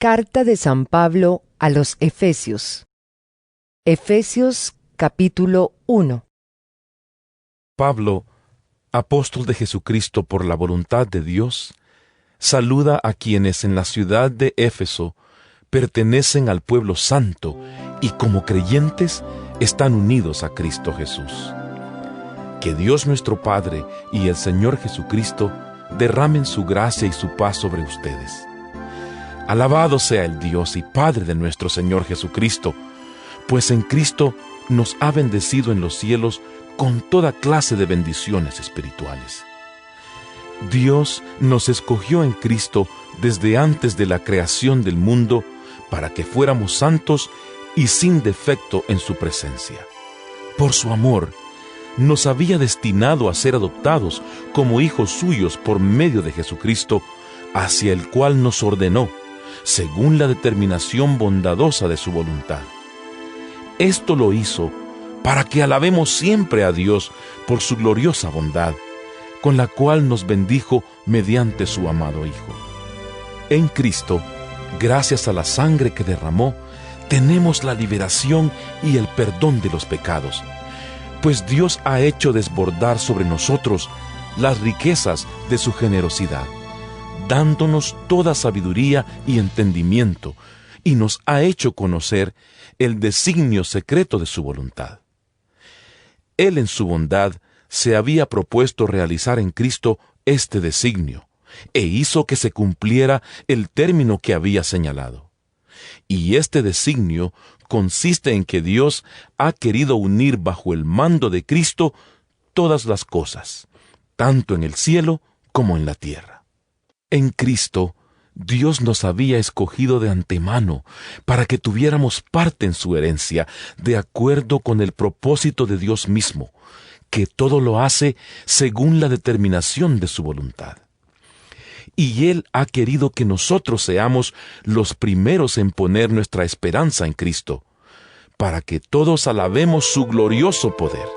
Carta de San Pablo a los Efesios. Efesios capítulo 1. Pablo, apóstol de Jesucristo por la voluntad de Dios, saluda a quienes en la ciudad de Éfeso pertenecen al pueblo santo y como creyentes están unidos a Cristo Jesús. Que Dios nuestro Padre y el Señor Jesucristo derramen su gracia y su paz sobre ustedes. Alabado sea el Dios y Padre de nuestro Señor Jesucristo, pues en Cristo nos ha bendecido en los cielos con toda clase de bendiciones espirituales. Dios nos escogió en Cristo desde antes de la creación del mundo para que fuéramos santos y sin defecto en su presencia. Por su amor, nos había destinado a ser adoptados como hijos suyos por medio de Jesucristo, hacia el cual nos ordenó, según la determinación bondadosa de su voluntad. Esto lo hizo para que alabemos siempre a Dios por su gloriosa bondad, con la cual nos bendijo mediante su amado Hijo. En Cristo, gracias a la sangre que derramó, tenemos la liberación y el perdón de los pecados, pues Dios ha hecho desbordar sobre nosotros las riquezas de su generosidad, dándonos toda sabiduría y entendimiento, y nos ha hecho conocer el designio secreto de su voluntad. Él en su bondad se había propuesto realizar en Cristo este designio, e hizo que se cumpliera el término que había señalado. Y este designio consiste en que Dios ha querido unir bajo el mando de Cristo todas las cosas, tanto en el cielo como en la tierra. En Cristo, Dios nos había escogido de antemano para que tuviéramos parte en su herencia, de acuerdo con el propósito de Dios mismo, que todo lo hace según la determinación de su voluntad. Y Él ha querido que nosotros seamos los primeros en poner nuestra esperanza en Cristo, para que todos alabemos su glorioso poder.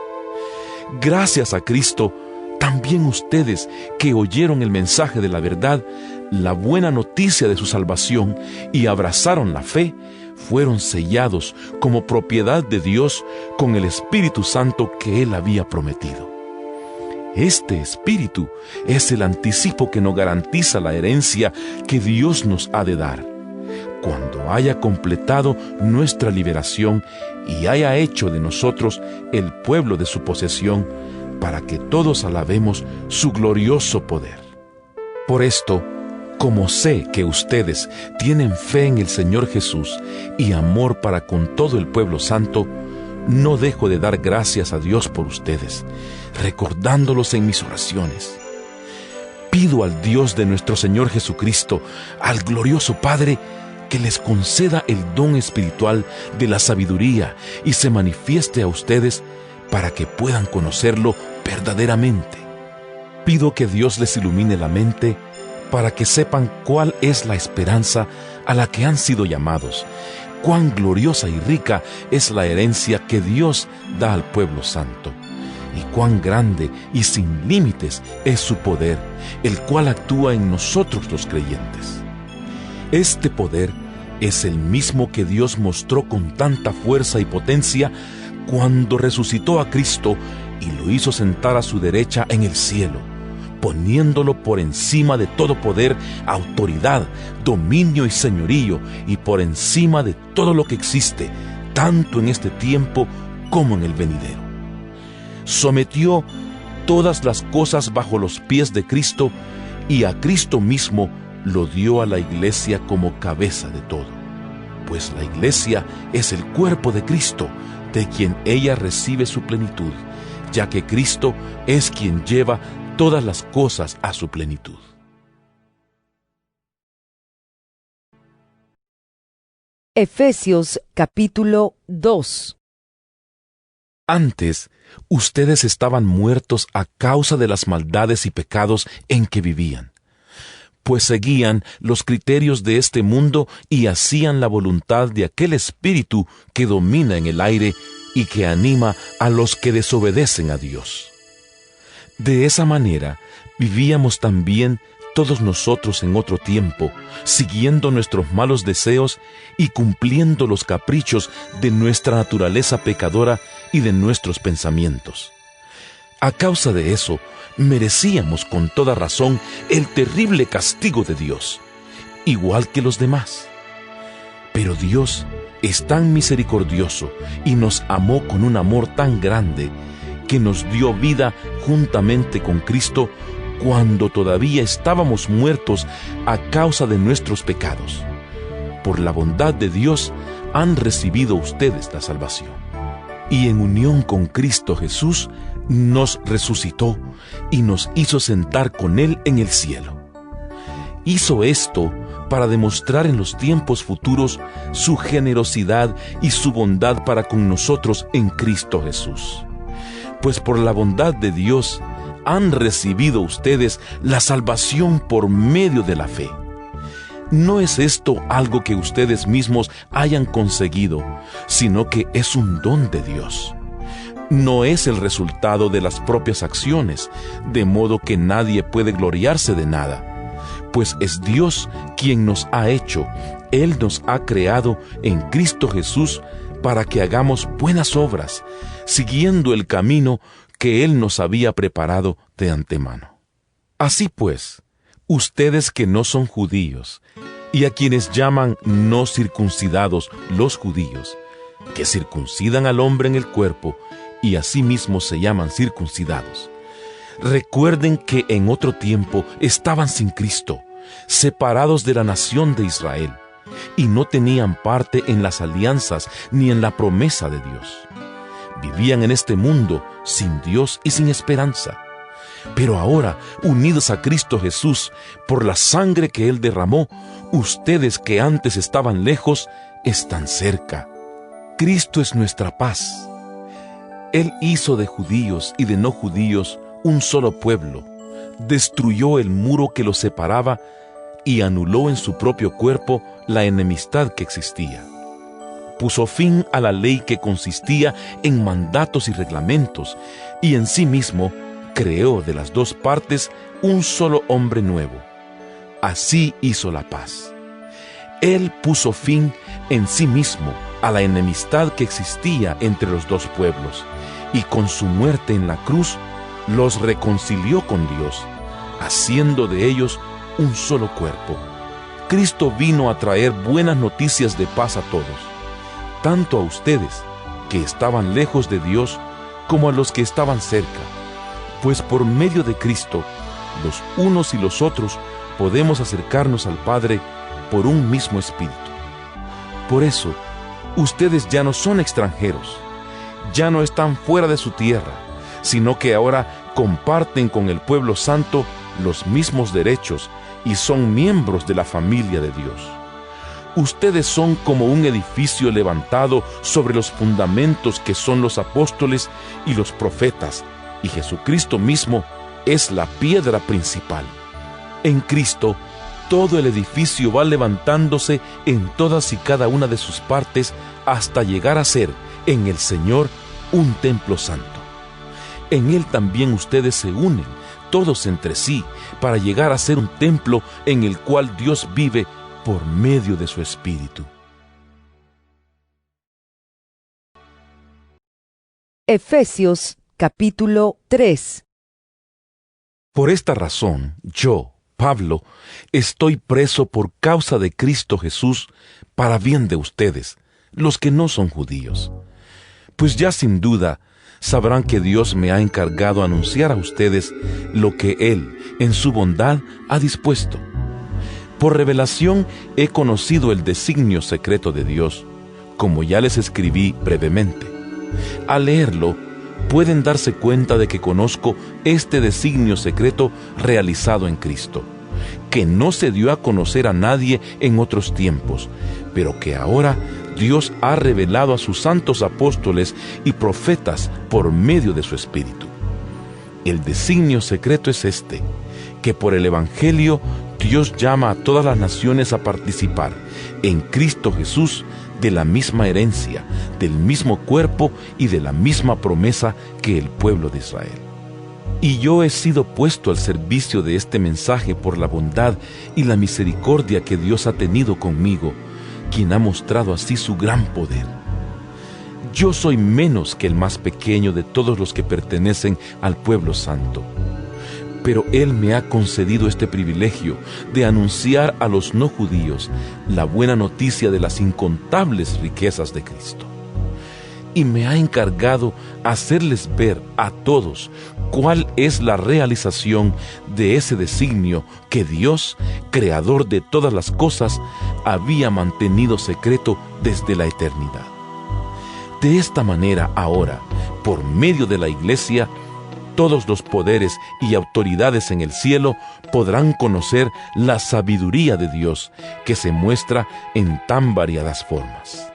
Gracias a Cristo, también ustedes que oyeron el mensaje de la verdad, la buena noticia de su salvación, y abrazaron la fe, fueron sellados como propiedad de Dios con el Espíritu Santo que Él había prometido. Este Espíritu es el anticipo que nos garantiza la herencia que Dios nos ha de dar, cuando haya completado nuestra liberación y haya hecho de nosotros el pueblo de su posesión, para que todos alabemos su glorioso poder. Por esto, como sé que ustedes tienen fe en el Señor Jesús y amor para con todo el pueblo santo, no dejo de dar gracias a Dios por ustedes, recordándolos en mis oraciones. Pido al Dios de nuestro Señor Jesucristo, al glorioso Padre, que les conceda el don espiritual de la sabiduría y se manifieste a ustedes para que puedan conocerlo verdaderamente. Pido que Dios les ilumine la mente para que sepan cuál es la esperanza a la que han sido llamados, cuán gloriosa y rica es la herencia que Dios da al pueblo santo, y cuán grande y sin límites es su poder, el cual actúa en nosotros los creyentes. Este poder es el mismo que Dios mostró con tanta fuerza y potencia cuando resucitó a Cristo y lo hizo sentar a su derecha en el cielo, poniéndolo por encima de todo poder, autoridad, dominio y señorío, y por encima de todo lo que existe, tanto en este tiempo como en el venidero. Sometió todas las cosas bajo los pies de Cristo, y a Cristo mismo lo dio a la Iglesia como cabeza de todo, pues la Iglesia es el cuerpo de Cristo, de quien ella recibe su plenitud, ya que Cristo es quien lleva todas las cosas a su plenitud. Efesios capítulo 2. Antes, ustedes estaban muertos a causa de las maldades y pecados en que vivían, pues seguían los criterios de este mundo y hacían la voluntad de aquel espíritu que domina en el aire y que anima a los que desobedecen a Dios. De esa manera vivíamos también todos nosotros en otro tiempo, siguiendo nuestros malos deseos y cumpliendo los caprichos de nuestra naturaleza pecadora y de nuestros pensamientos. A causa de eso, merecíamos con toda razón el terrible castigo de Dios, igual que los demás. Pero Dios es tan misericordioso y nos amó con un amor tan grande que nos dio vida juntamente con Cristo cuando todavía estábamos muertos a causa de nuestros pecados. Por la bondad de Dios han recibido ustedes la salvación. Y en unión con Cristo Jesús nos resucitó y nos hizo sentar con Él en el cielo. Hizo esto para demostrar en los tiempos futuros su generosidad y su bondad para con nosotros en Cristo Jesús. Pues por la bondad de Dios han recibido ustedes la salvación por medio de la fe. No es esto algo que ustedes mismos hayan conseguido, sino que es un don de Dios. No es el resultado de las propias acciones, de modo que nadie puede gloriarse de nada. Pues es Dios quien nos ha hecho, Él nos ha creado en Cristo Jesús para que hagamos buenas obras, siguiendo el camino que Él nos había preparado de antemano. Así pues, ustedes que no son judíos, y a quienes llaman no circuncidados los judíos, que circuncidan al hombre en el cuerpo, y asimismo se llaman circuncidados, recuerden que en otro tiempo estaban sin Cristo, separados de la nación de Israel, y no tenían parte en las alianzas ni en la promesa de Dios. Vivían en este mundo sin Dios y sin esperanza. Pero ahora, unidos a Cristo Jesús, por la sangre que Él derramó, ustedes que antes estaban lejos, están cerca. Cristo es nuestra paz. Él hizo de judíos y de no judíos un solo pueblo, destruyó el muro que los separaba y anuló en su propio cuerpo la enemistad que existía. Puso fin a la ley que consistía en mandatos y reglamentos, y en sí mismo creó de las dos partes un solo hombre nuevo. Así hizo la paz. Él puso fin en sí mismo a la enemistad que existía entre los dos pueblos, y con su muerte en la cruz los reconcilió con Dios, haciendo de ellos un solo cuerpo. Cristo vino a traer buenas noticias de paz a todos, tanto a ustedes, que estaban lejos de Dios, como a los que estaban cerca, pues por medio de Cristo, los unos y los otros podemos acercarnos al Padre por un mismo Espíritu. Por eso, ustedes ya no son extranjeros, ya no están fuera de su tierra, sino que ahora comparten con el pueblo santo los mismos derechos y son miembros de la familia de Dios. Ustedes son como un edificio levantado sobre los fundamentos que son los apóstoles y los profetas, y Jesucristo mismo es la piedra principal. En Cristo, todo el edificio va levantándose en todas y cada una de sus partes hasta llegar a ser, en el Señor, un templo santo. En Él también ustedes se unen, todos entre sí, para llegar a ser un templo en el cual Dios vive por medio de su Espíritu. Efesios capítulo 3. Por esta razón, yo, Pablo, estoy preso por causa de Cristo Jesús para bien de ustedes, los que no son judíos. Pues ya sin duda sabrán que Dios me ha encargado anunciar a ustedes lo que Él, en su bondad, ha dispuesto. Por revelación he conocido el designio secreto de Dios, como ya les escribí brevemente. Al leerlo, pueden darse cuenta de que conozco este designio secreto realizado en Cristo, que no se dio a conocer a nadie en otros tiempos, pero que ahora Dios ha revelado a sus santos apóstoles y profetas por medio de su Espíritu. El designio secreto es este, que por el Evangelio Dios llama a todas las naciones a participar en Cristo Jesús de la misma herencia, del mismo cuerpo y de la misma promesa que el pueblo de Israel. Y yo he sido puesto al servicio de este mensaje por la bondad y la misericordia que Dios ha tenido conmigo, quien ha mostrado así su gran poder. Yo soy menos que el más pequeño de todos los que pertenecen al pueblo santo. Pero Él me ha concedido este privilegio de anunciar a los no judíos la buena noticia de las incontables riquezas de Cristo. Y me ha encargado hacerles ver a todos cuál es la realización de ese designio que Dios, creador de todas las cosas, había mantenido secreto desde la eternidad. De esta manera, ahora, por medio de la Iglesia, todos los poderes y autoridades en el cielo podrán conocer la sabiduría de Dios, que se muestra en tan variadas formas.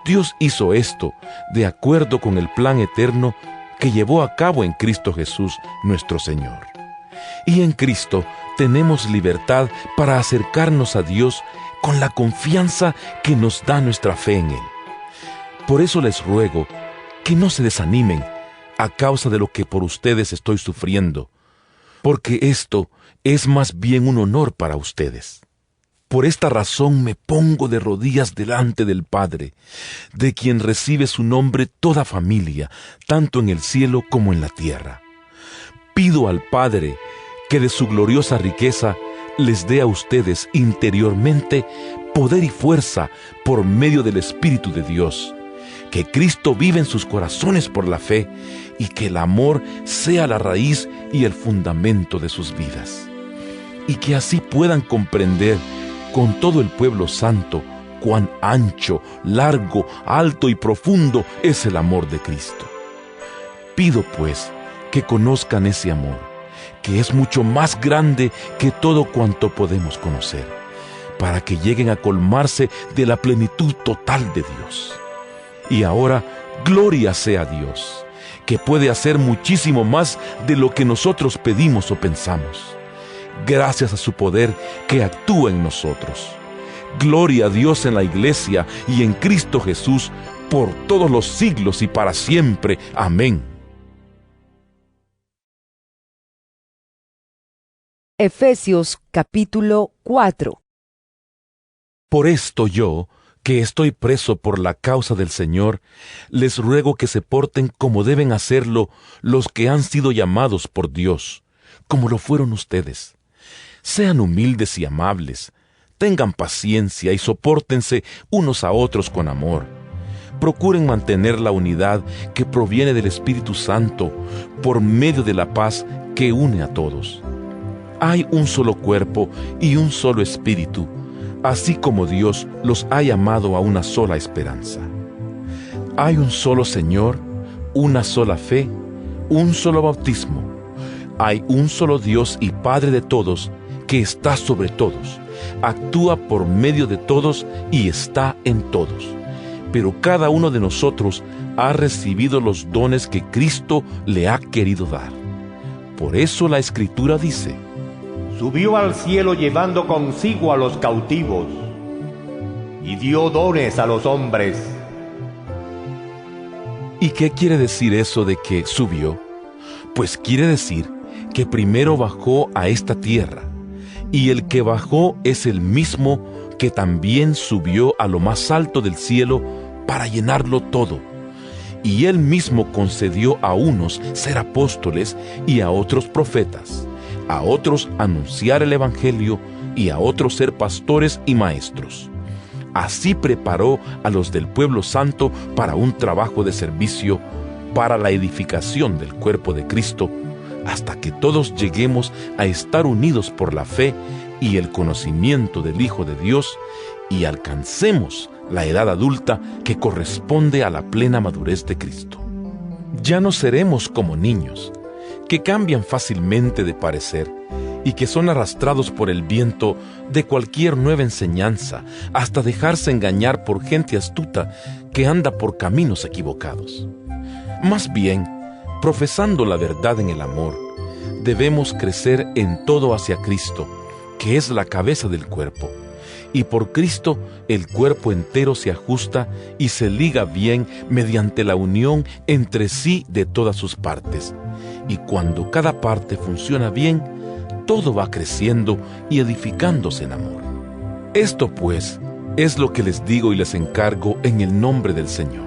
Dios hizo esto de acuerdo con el plan eterno que llevó a cabo en Cristo Jesús, nuestro Señor. Y en Cristo tenemos libertad para acercarnos a Dios con la confianza que nos da nuestra fe en Él. Por eso les ruego que no se desanimen a causa de lo que por ustedes estoy sufriendo, porque esto es más bien un honor para ustedes. Por esta razón me pongo de rodillas delante del Padre, de quien recibe su nombre toda familia, tanto en el cielo como en la tierra. Pido al Padre que de su gloriosa riqueza les dé a ustedes interiormente poder y fuerza por medio del Espíritu de Dios, que Cristo vive en sus corazones por la fe y que el amor sea la raíz y el fundamento de sus vidas, y que así puedan comprender con todo el pueblo santo cuán ancho, largo, alto y profundo es el amor de Cristo. Pido pues que conozcan ese amor, que es mucho más grande que todo cuanto podemos conocer, para que lleguen a colmarse de la plenitud total de Dios. Y ahora, gloria sea a Dios, que puede hacer muchísimo más de lo que nosotros pedimos o pensamos, gracias a su poder que actúa en nosotros. Gloria a Dios en la Iglesia y en Cristo Jesús por todos los siglos y para siempre. Amén. Efesios capítulo 4. Por esto yo, que estoy preso por la causa del Señor, les ruego que se porten como deben hacerlo los que han sido llamados por Dios, como lo fueron ustedes. Sean humildes y amables, tengan paciencia y sopórtense unos a otros con amor. Procuren mantener la unidad que proviene del Espíritu Santo por medio de la paz que une a todos. Hay un solo cuerpo y un solo espíritu, así como Dios los ha llamado a una sola esperanza. Hay un solo Señor, una sola fe, un solo bautismo. Hay un solo Dios y Padre de todos, que está sobre todos, actúa por medio de todos y está en todos. Pero cada uno de nosotros ha recibido los dones que Cristo le ha querido dar. Por eso la Escritura dice: subió al cielo llevando consigo a los cautivos y dio dones a los hombres. ¿Y qué quiere decir eso de que subió? Pues quiere decir que primero bajó a esta tierra, y el que bajó es el mismo que también subió a lo más alto del cielo para llenarlo todo. Y él mismo concedió a unos ser apóstoles y a otros profetas, a otros anunciar el Evangelio y a otros ser pastores y maestros. Así preparó a los del pueblo santo para un trabajo de servicio, para la edificación del cuerpo de Cristo, hasta que todos lleguemos a estar unidos por la fe y el conocimiento del Hijo de Dios y alcancemos la edad adulta que corresponde a la plena madurez de Cristo. Ya no seremos como niños, que cambian fácilmente de parecer y que son arrastrados por el viento de cualquier nueva enseñanza hasta dejarse engañar por gente astuta que anda por caminos equivocados. Más bien, profesando la verdad en el amor, debemos crecer en todo hacia Cristo, que es la cabeza del cuerpo, y por Cristo el cuerpo entero se ajusta y se liga bien mediante la unión entre sí de todas sus partes, y cuando cada parte funciona bien, todo va creciendo y edificándose en amor. Esto pues es lo que les digo y les encargo en el nombre del Señor: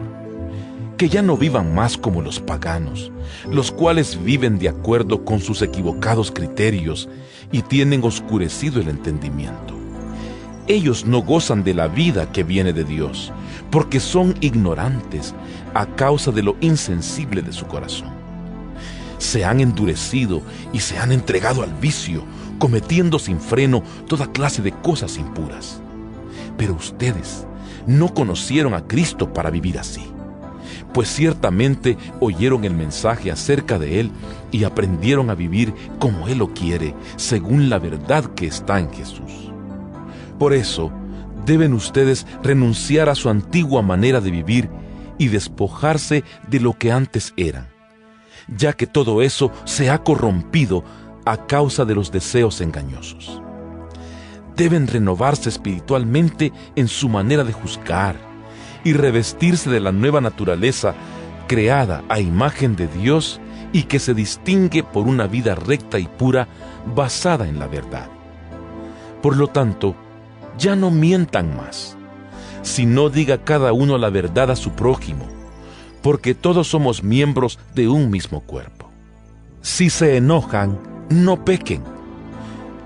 que ya no vivan más como los paganos, los cuales viven de acuerdo con sus equivocados criterios y tienen oscurecido el entendimiento. Ellos no gozan de la vida que viene de Dios, porque son ignorantes a causa de lo insensible de su corazón. Se han endurecido y se han entregado al vicio, cometiendo sin freno toda clase de cosas impuras. Pero ustedes no conocieron a Cristo para vivir así, pues ciertamente oyeron el mensaje acerca de Él y aprendieron a vivir como Él lo quiere, según la verdad que está en Jesús. Por eso, deben ustedes renunciar a su antigua manera de vivir y despojarse de lo que antes eran, ya que todo eso se ha corrompido a causa de los deseos engañosos. Deben renovarse espiritualmente en su manera de juzgar y revestirse de la nueva naturaleza creada a imagen de Dios y que se distingue por una vida recta y pura basada en la verdad. Por lo tanto, ya no mientan más, sino diga cada uno la verdad a su prójimo, porque todos somos miembros de un mismo cuerpo. Si se enojan, no pequen,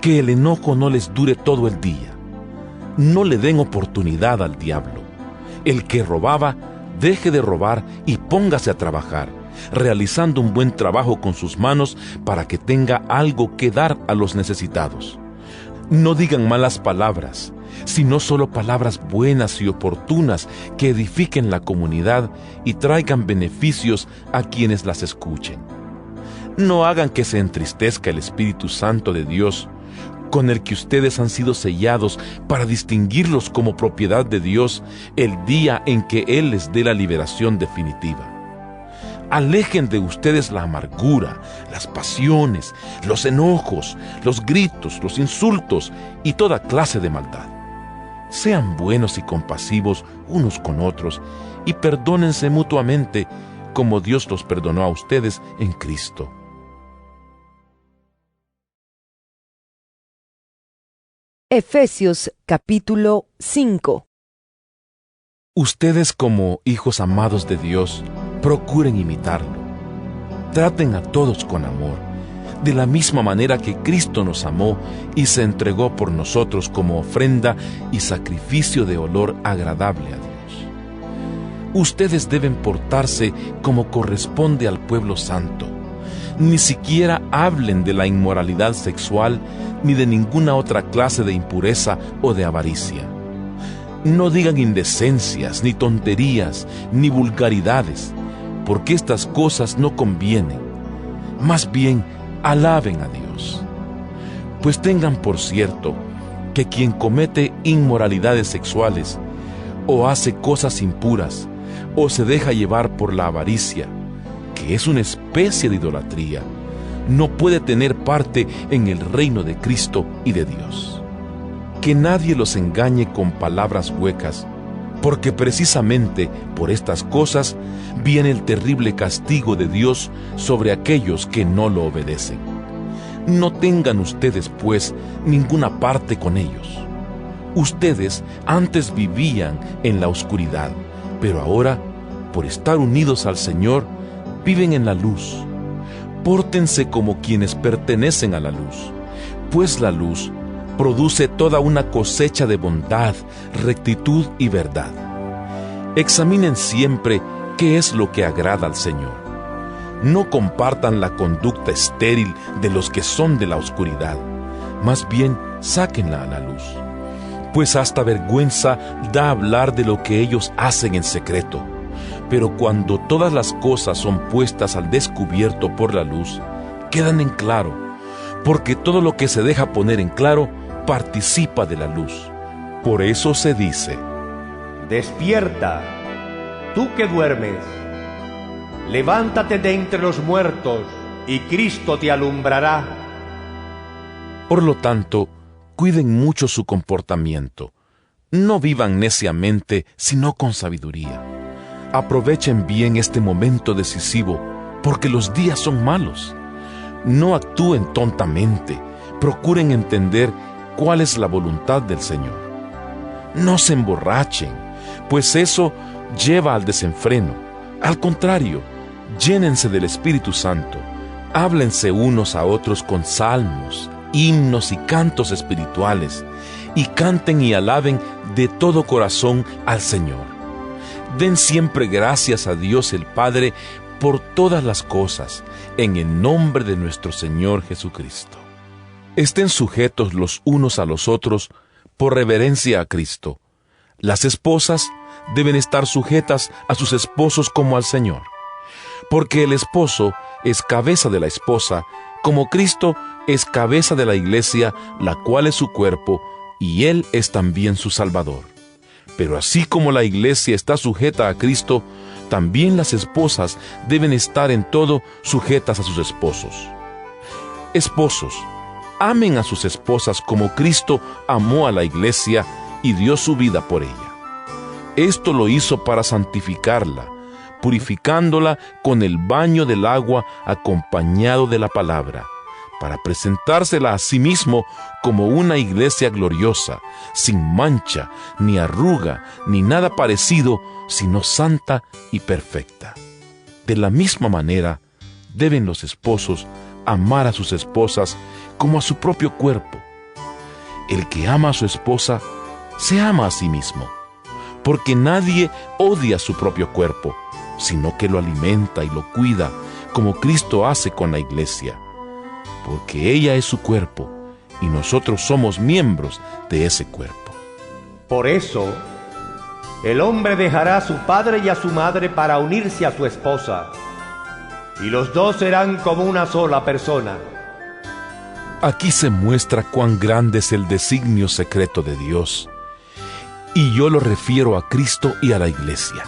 que el enojo no les dure todo el día. No le den oportunidad al diablo. El que robaba, deje de robar y póngase a trabajar, realizando un buen trabajo con sus manos para que tenga algo que dar a los necesitados. No digan malas palabras, sino solo palabras buenas y oportunas que edifiquen la comunidad y traigan beneficios a quienes las escuchen. No hagan que se entristezca el Espíritu Santo de Dios, con el que ustedes han sido sellados para distinguirlos como propiedad de Dios el día en que Él les dé la liberación definitiva. Alejen de ustedes la amargura, las pasiones, los enojos, los gritos, los insultos y toda clase de maldad. Sean buenos y compasivos unos con otros y perdónense mutuamente como Dios los perdonó a ustedes en Cristo. Efesios capítulo 5. Ustedes, como hijos amados de Dios, procuren imitarlo. Traten a todos con amor, de la misma manera que Cristo nos amó y se entregó por nosotros como ofrenda y sacrificio de olor agradable a Dios. Ustedes deben portarse como corresponde al pueblo santo. Ni siquiera hablen de la inmoralidad sexual ni de ninguna otra clase de impureza o de avaricia. No digan indecencias, ni tonterías, ni vulgaridades, porque estas cosas no convienen. Más bien, alaben a Dios. Pues tengan por cierto que quien comete inmoralidades sexuales, o hace cosas impuras, o se deja llevar por la avaricia, que es una especie de idolatría, no puede tener parte en el reino de Cristo y de Dios. Que nadie los engañe con palabras huecas, porque precisamente por estas cosas viene el terrible castigo de Dios sobre aquellos que no lo obedecen. No tengan ustedes, pues, ninguna parte con ellos. Ustedes antes vivían en la oscuridad, pero ahora, por estar unidos al Señor, viven en la luz. Pórtense como quienes pertenecen a la luz, pues la luz produce toda una cosecha de bondad, rectitud y verdad. Examinen siempre qué es lo que agrada al Señor. No compartan la conducta estéril de los que son de la oscuridad, más bien sáquenla a la luz. Pues hasta vergüenza da hablar de lo que ellos hacen en secreto. Pero cuando todas las cosas son puestas al descubierto por la luz, quedan en claro, porque todo lo que se deja poner en claro participa de la luz. Por eso se dice: Despierta, tú que duermes, levántate de entre los muertos, y Cristo te alumbrará. Por lo tanto, cuiden mucho su comportamiento. No vivan neciamente, sino con sabiduría. Aprovechen bien este momento decisivo, porque los días son malos. no actúen tontamente, procuren entender cuál es la voluntad del Señor. No se emborrachen, pues eso lleva al desenfreno. Al contrario, llénense del Espíritu Santo, háblense unos a otros con salmos, himnos y cantos espirituales, y canten y alaben de todo corazón al Señor. Den siempre gracias a Dios el Padre por todas las cosas, en el nombre de nuestro Señor Jesucristo. Estén sujetos los unos a los otros por reverencia a Cristo. Las esposas deben estar sujetas a sus esposos como al Señor, porque el esposo es cabeza de la esposa, como Cristo es cabeza de la iglesia, la cual es su cuerpo, y Él es también su Salvador. Pero así como la iglesia está sujeta a Cristo, también las esposas deben estar en todo sujetas a sus esposos. Esposos, amen a sus esposas como Cristo amó a la iglesia y dio su vida por ella. Esto lo hizo para santificarla, purificándola con el baño del agua acompañado de la palabra, para presentársela a sí mismo como una iglesia gloriosa, sin mancha, ni arruga, ni nada parecido, sino santa y perfecta. De la misma manera, deben los esposos amar a sus esposas como a su propio cuerpo. El que ama a su esposa, se ama a sí mismo, porque nadie odia su propio cuerpo, sino que lo alimenta y lo cuida, como Cristo hace con la iglesia, porque ella es su cuerpo, y nosotros somos miembros de ese cuerpo. Por eso, el hombre dejará a su padre y a su madre para unirse a su esposa, y los dos serán como una sola persona. Aquí se muestra cuán grande es el designio secreto de Dios, y yo lo refiero a Cristo y a la iglesia.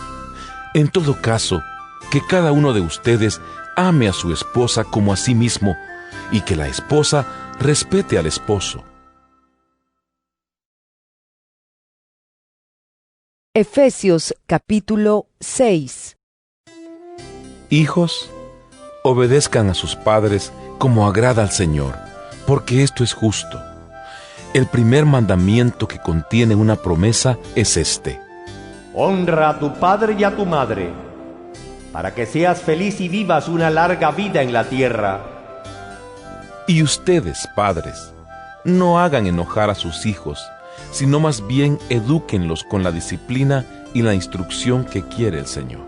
En todo caso, que cada uno de ustedes ame a su esposa como a sí mismo, y que la esposa respete al esposo. Efesios capítulo 6. Hijos, obedezcan a sus padres como agrada al Señor, porque esto es justo. El primer mandamiento que contiene una promesa es este: honra a tu padre y a tu madre, para que seas feliz y vivas una larga vida en la tierra. Y ustedes, padres, no hagan enojar a sus hijos, sino más bien edúquenlos con la disciplina y la instrucción que quiere el Señor.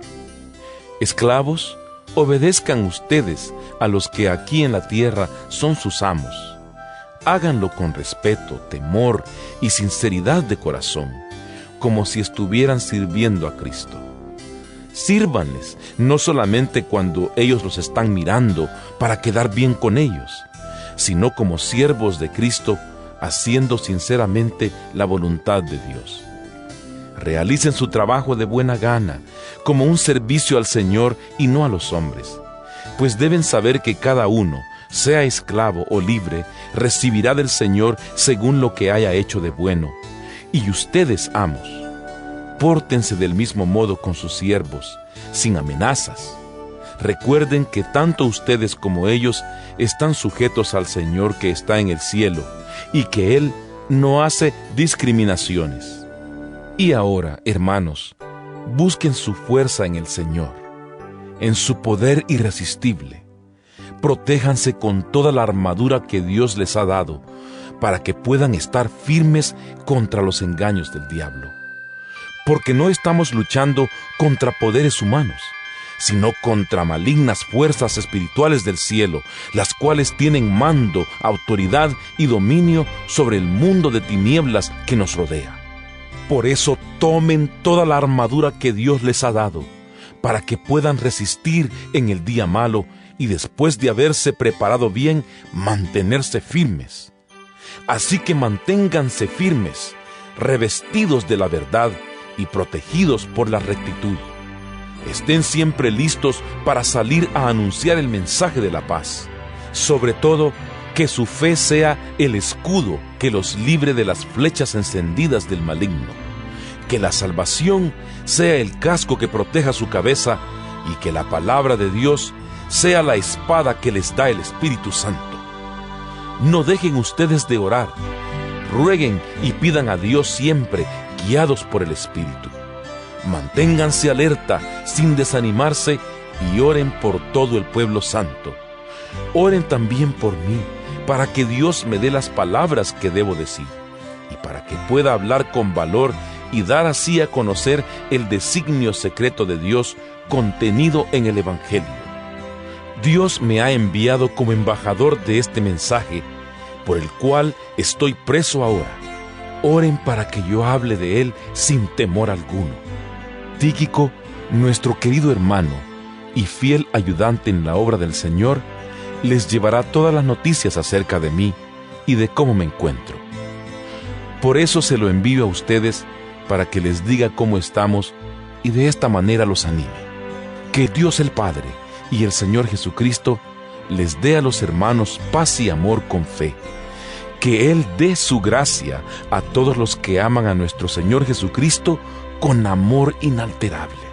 Esclavos, obedezcan ustedes a los que aquí en la tierra son sus amos. Háganlo con respeto, temor y sinceridad de corazón, como si estuvieran sirviendo a Cristo. Sírvanles, no solamente cuando ellos los están mirando para quedar bien con ellos, sino como siervos de Cristo, haciendo sinceramente la voluntad de Dios. Realicen su trabajo de buena gana, como un servicio al Señor y no a los hombres, pues deben saber que cada uno, sea esclavo o libre, recibirá del Señor según lo que haya hecho de bueno. Y ustedes, amos, pórtense del mismo modo con sus siervos, sin amenazas. Recuerden que tanto ustedes como ellos están sujetos al Señor que está en el cielo, y que Él no hace discriminaciones. Y ahora, hermanos, busquen su fuerza en el Señor, en su poder irresistible. Protéjanse con toda la armadura que Dios les ha dado, para que puedan estar firmes contra los engaños del diablo. Porque no estamos luchando contra poderes humanos, sino contra malignas fuerzas espirituales del cielo, las cuales tienen mando, autoridad y dominio sobre el mundo de tinieblas que nos rodea. Por eso tomen toda la armadura que Dios les ha dado, para que puedan resistir en el día malo y después de haberse preparado bien, mantenerse firmes. Así que manténganse firmes, revestidos de la verdad y protegidos por la rectitud. Estén siempre listos para salir a anunciar el mensaje de la paz. Sobre todo, que su fe sea el escudo que los libre de las flechas encendidas del maligno. Que la salvación sea el casco que proteja su cabeza y que la palabra de Dios sea la espada que les da el Espíritu Santo. No dejen ustedes de orar. Rueguen y pidan a Dios siempre, guiados por el Espíritu. Manténganse alerta, sin desanimarse, y oren por todo el pueblo santo. Oren también por mí, para que Dios me dé las palabras que debo decir, y para que pueda hablar con valor y dar así a conocer el designio secreto de Dios contenido en el Evangelio. Dios me ha enviado como embajador de este mensaje, por el cual estoy preso ahora. Oren para que yo hable de él sin temor alguno. Tíquico, nuestro querido hermano y fiel ayudante en la obra del Señor, les llevará todas las noticias acerca de mí y de cómo me encuentro. Por eso se lo envío a ustedes, para que les diga cómo estamos y de esta manera los anime. Que Dios el Padre y el Señor Jesucristo les dé a los hermanos paz y amor con fe. Que Él dé su gracia a todos los que aman a nuestro Señor Jesucristo con amor inalterable.